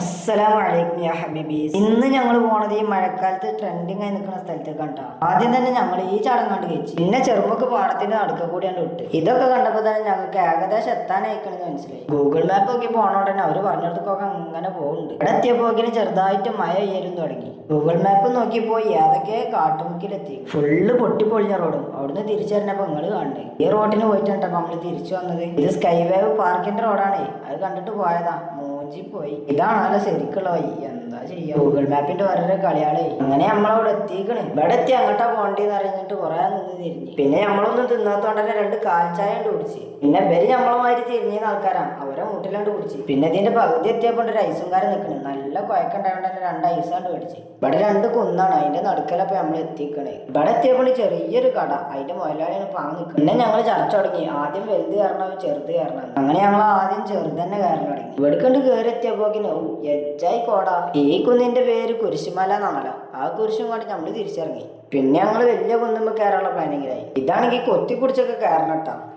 അസ്സലാമലൈക്കും യാ ഹബീബീസ്. ഇന്ന് ഞങ്ങൾ പോണത് ഈ മഴക്കാലത്ത് ട്രെൻഡിങ് ആയി നിൽക്കുന്ന സ്ഥലത്തേക്ക് കണ്ടാ. ആദ്യം തന്നെ ഞങ്ങൾ ഈ ചടങ്ങ് കണ്ട് കഴിച്ചു. പിന്നെ ചെറുമുക്ക് പാടത്തിന്റെ നടുക്ക കൂടിയാണ്ട് വിട്ട്. ഇതൊക്കെ കണ്ടപ്പോൾ തന്നെ ഞങ്ങൾക്ക് ഏകദേശം എത്താനായിക്കണെന്ന് മനസ്സിലായി. ഗൂഗിൾ മാപ്പ് നോക്കി പോണോടനെ അവര് പറഞ്ഞിടത്തൊക്കെ അങ്ങനെ പോകുന്നുണ്ട്. ഇവിടെ എത്തിയപ്പോക്കിന് ചെറുതായിട്ട് മഴ പെയ്യലും തുടങ്ങി. ഗൂഗിൾ മാപ്പ് നോക്കിപ്പോയി ഏതൊക്കെ കാട്ടുമുക്കിലെത്തി. ഫുള്ള് പൊട്ടിപ്പൊളിഞ്ഞ റോഡും. അവിടുന്ന് തിരിച്ചറിഞ്ഞപ്പോ നിങ്ങൾ കണ്ടേ ഈ റോഡിന് പോയിട്ടാണ് നമ്മൾ തിരിച്ചു വന്നത്. ഇത് സ്കൈ വേവ് പാർക്കിന്റെ റോഡാണേ. അത് കണ്ടിട്ട് പോയതാ. പോയി ഇതാണല്ലോ ശരിക്കുള്ള വഴി. എന്താ ചെയ്യാ, ഗൂഗിൾ മാപ്പിന്റെ ഓരോരോ കളിയാളേ. അങ്ങനെ നമ്മളവിടെ എത്തിക്കണ്. ഇവിടെ എത്തി അങ്ങോട്ടാ പോണ്ടേന്ന് അറിഞ്ഞിട്ട് കുറെ നിന്ന് തിരിഞ്ഞു. പിന്നെ നമ്മളൊന്നും തിന്നാത്തോണ്ട് തന്നെ രണ്ട് കാൽച്ചായ കൊണ്ട് കുടിച്ച്. പിന്നെ ഇവര് നമ്മളമാതിരി തിരിഞ്ഞ ആൾക്കാരാണ്. അവരെ മുട്ടിലാണ്ട് കുടിച്ച്. പിന്നെ ഇതിന്റെ പകുതി എത്തിയപ്പോൾ ഒരു ഐസുംകാരൻ നിൽക്കണ്. നല്ല കുഴക്കുണ്ടായോണ്ട് തന്നെ രണ്ട് ഐസാണ്ട് മേടിച്ച്. ഇവിടെ രണ്ട് കുന്നാണ്. അതിന്റെ നടുക്കലപ്പോ നമ്മൾ എത്തിക്കണേ. ഇവിടെ എത്തിയപ്പോൾ ചെറിയൊരു കട. അതിന്റെ മുതലാളിയാണ് പാങ്ങ് നിൽക്കുന്നത്. പിന്നെ ഞങ്ങൾ ചർച്ച തുടങ്ങി. ആദ്യം വലുത് കയറണം ചെറുത് കയറണം. അങ്ങനെ ഞങ്ങൾ ആദ്യം ചെറുത് തന്നെ കയറണം തുടങ്ങി. ഇവിടെ കണ്ട് കയറിയെത്തിയപ്പോക്കിനോ എജ്ജായി കോടാ. ഈ കുന്നിന്റെ പേര് കുരിശുമല എന്നാണല്ലോ. ആ കുരിശും കൊണ്ട് നമ്മൾ തിരിച്ചിറങ്ങി. പിന്നെ ഞങ്ങൾ വലിയ കുന്നുമ്പോ കയറാനുള്ള പ്ലാനിങ്ങിലായി. ഇതാണെങ്കിൽ കൊത്തി പിടിച്ചൊക്കെ കയറണം കേട്ടോ.